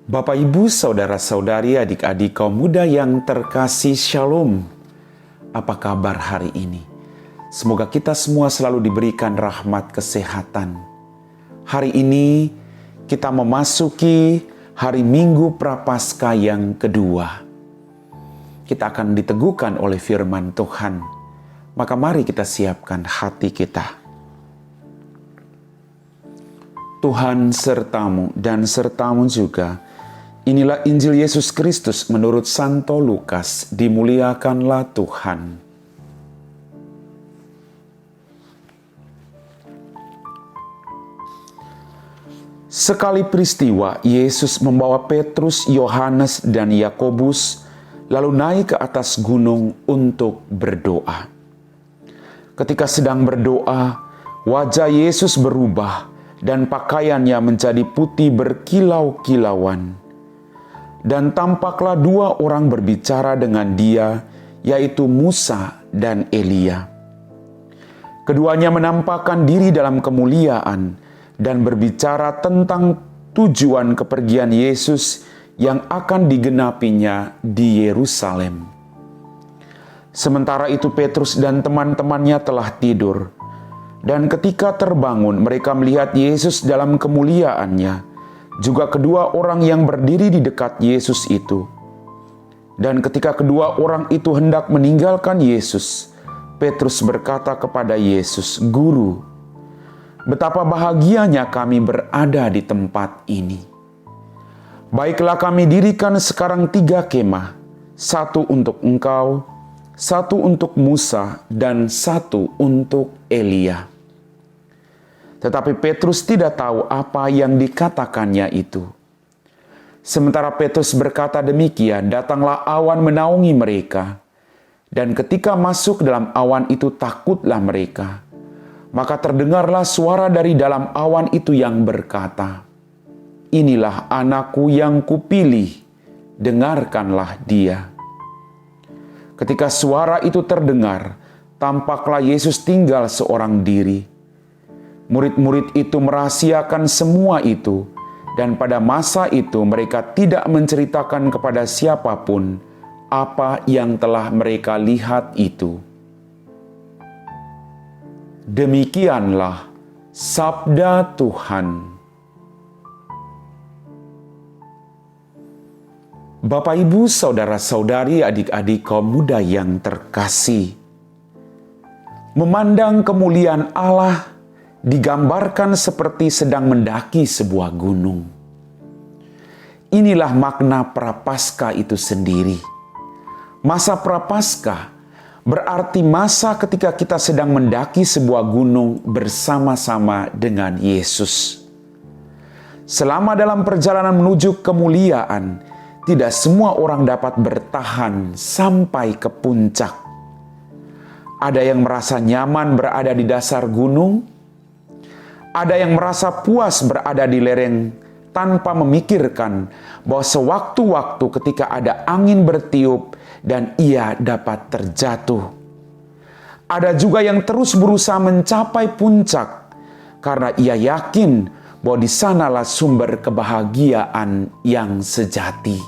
Bapak, Ibu, Saudara-saudari, adik-adik kaum muda yang terkasih, Shalom. Apa kabar hari ini? Semoga kita semua selalu diberikan rahmat kesehatan. Hari ini kita memasuki hari Minggu Prapaskah yang kedua. Kita akan diteguhkan oleh firman Tuhan. Maka mari kita siapkan hati kita. Tuhan sertamu dan sertamu juga. Inilah Injil Yesus Kristus menurut Santo Lukas. Dimuliakanlah Tuhan. Sekali peristiwa, Yesus membawa Petrus, Yohanes, dan Yakobus lalu naik ke atas gunung untuk berdoa. Ketika sedang berdoa, wajah Yesus berubah dan pakaiannya menjadi putih berkilau-kilauan. Dan tampaklah dua orang berbicara dengan dia, yaitu Musa dan Elia. Keduanya menampakkan diri dalam kemuliaan dan berbicara tentang tujuan kepergian Yesus yang akan digenapinya di Yerusalem. Sementara itu Petrus dan teman-temannya telah tidur. Dan ketika terbangun, mereka melihat Yesus dalam kemuliaannya, juga kedua orang yang berdiri di dekat Yesus itu. Dan ketika kedua orang itu hendak meninggalkan Yesus, Petrus berkata kepada Yesus, "Guru, betapa bahagianya kami berada di tempat ini. Baiklah kami dirikan sekarang 3 kemah, 1 untuk Engkau, 1 untuk Musa, dan 1 untuk Elia." Tetapi Petrus tidak tahu apa yang dikatakannya itu. Sementara Petrus berkata demikian, datanglah awan menaungi mereka. Dan ketika masuk dalam awan itu takutlah mereka. Maka terdengarlah suara dari dalam awan itu yang berkata, "Inilah anakku yang kupilih, dengarkanlah dia." Ketika suara itu terdengar, tampaklah Yesus tinggal seorang diri. Murid-murid itu merahasiakan semua itu, dan pada masa itu mereka tidak menceritakan kepada siapapun apa yang telah mereka lihat itu. Demikianlah sabda Tuhan. Bapak, Ibu, Saudara-saudari, adik-adik kaum muda yang terkasih, memandang kemuliaan Allah digambarkan seperti sedang mendaki sebuah gunung. Inilah makna Prapaskah itu sendiri. Masa Prapaskah berarti masa ketika kita sedang mendaki sebuah gunung bersama-sama dengan Yesus. Selama dalam perjalanan menuju kemuliaan, tidak semua orang dapat bertahan sampai ke puncak. Ada yang merasa nyaman berada di dasar gunung, ada yang merasa puas berada di lereng tanpa memikirkan bahwa sewaktu-waktu ketika ada angin bertiup dan ia dapat terjatuh. Ada juga yang terus berusaha mencapai puncak karena ia yakin bahwa di sanalah sumber kebahagiaan yang sejati.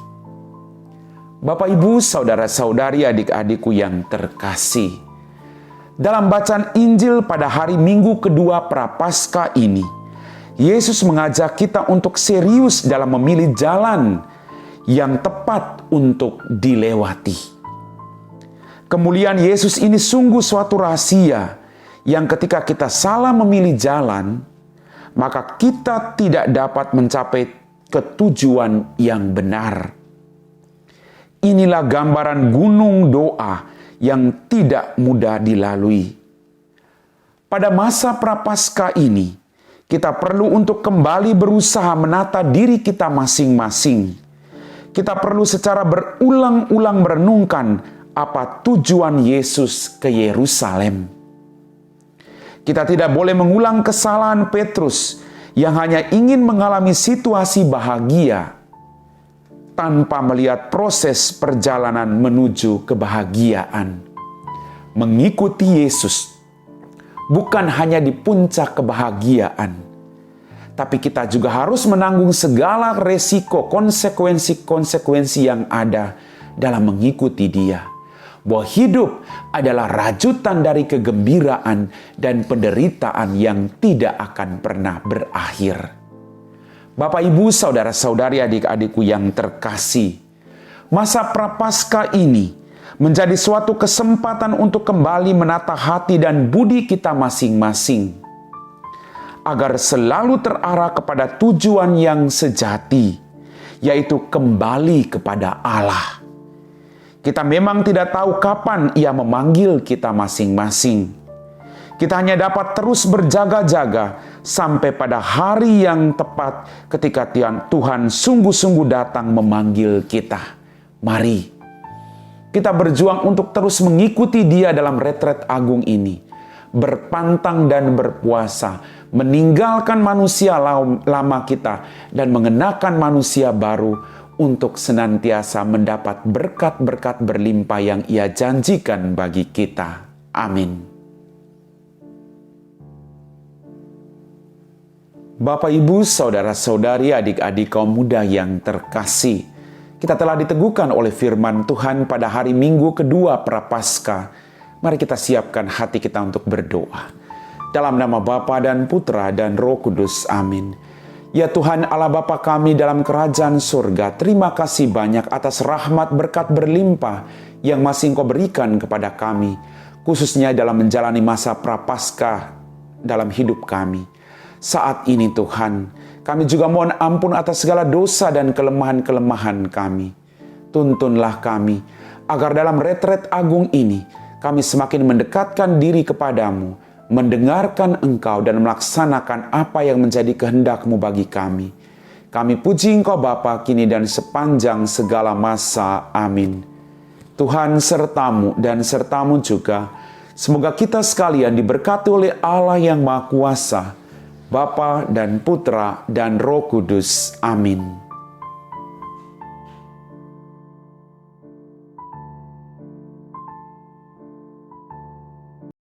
Bapak, Ibu, Saudara-saudari, adik-adikku yang terkasih, dalam bacaan Injil pada hari Minggu kedua Prapaskah ini, Yesus mengajak kita untuk serius dalam memilih jalan yang tepat untuk dilewati. Kemuliaan Yesus ini sungguh suatu rahasia yang ketika kita salah memilih jalan, maka kita tidak dapat mencapai ketujuan yang benar. Inilah gambaran gunung doa yang tidak mudah dilalui. Pada masa Prapaskah ini, kita perlu untuk kembali berusaha menata diri kita masing-masing. Kita perlu secara berulang-ulang merenungkan apa tujuan Yesus ke Yerusalem. Kita tidak boleh mengulang kesalahan Petrus yang hanya ingin mengalami situasi bahagia tanpa melihat proses perjalanan menuju kebahagiaan. Mengikuti Yesus bukan hanya di puncak kebahagiaan, tapi kita juga harus menanggung segala resiko, konsekuensi-konsekuensi yang ada dalam mengikuti Dia. Bahwa hidup adalah rajutan dari kegembiraan dan penderitaan yang tidak akan pernah berakhir. Bapak, Ibu, saudara-saudari, adik-adikku yang terkasih, masa Prapaskah ini menjadi suatu kesempatan untuk kembali menata hati dan budi kita masing-masing, agar selalu terarah kepada tujuan yang sejati, yaitu kembali kepada Allah. Kita memang tidak tahu kapan Ia memanggil kita masing-masing. Kita hanya dapat terus berjaga-jaga sampai pada hari yang tepat ketika Tuhan sungguh-sungguh datang memanggil kita. Mari kita berjuang untuk terus mengikuti Dia dalam retret agung ini, berpantang dan berpuasa, meninggalkan manusia lama kita dan mengenakan manusia baru untuk senantiasa mendapat berkat-berkat berlimpah yang Ia janjikan bagi kita. Amin. Bapak, Ibu, saudara-saudari, adik-adik kaum muda yang terkasih, kita telah diteguhkan oleh firman Tuhan pada hari Minggu kedua Prapaskah. Mari kita siapkan hati kita untuk berdoa. Dalam nama Bapa dan Putra dan Roh Kudus. Amin. Ya Tuhan Allah Bapa kami dalam kerajaan surga, terima kasih banyak atas rahmat berkat berlimpah yang masih Engkau berikan kepada kami, khususnya dalam menjalani masa Prapaskah dalam hidup kami. Saat ini Tuhan, kami juga mohon ampun atas segala dosa dan kelemahan-kelemahan kami. Tuntunlah kami, agar dalam retret agung ini, kami semakin mendekatkan diri kepadamu, mendengarkan Engkau dan melaksanakan apa yang menjadi kehendak-Mu bagi kami. Kami puji Engkau Bapa kini dan sepanjang segala masa. Amin. Tuhan sertamu dan sertamu juga. Semoga kita sekalian diberkati oleh Allah yang Maha Kuasa, Bapa dan Putra dan Roh Kudus. Amin.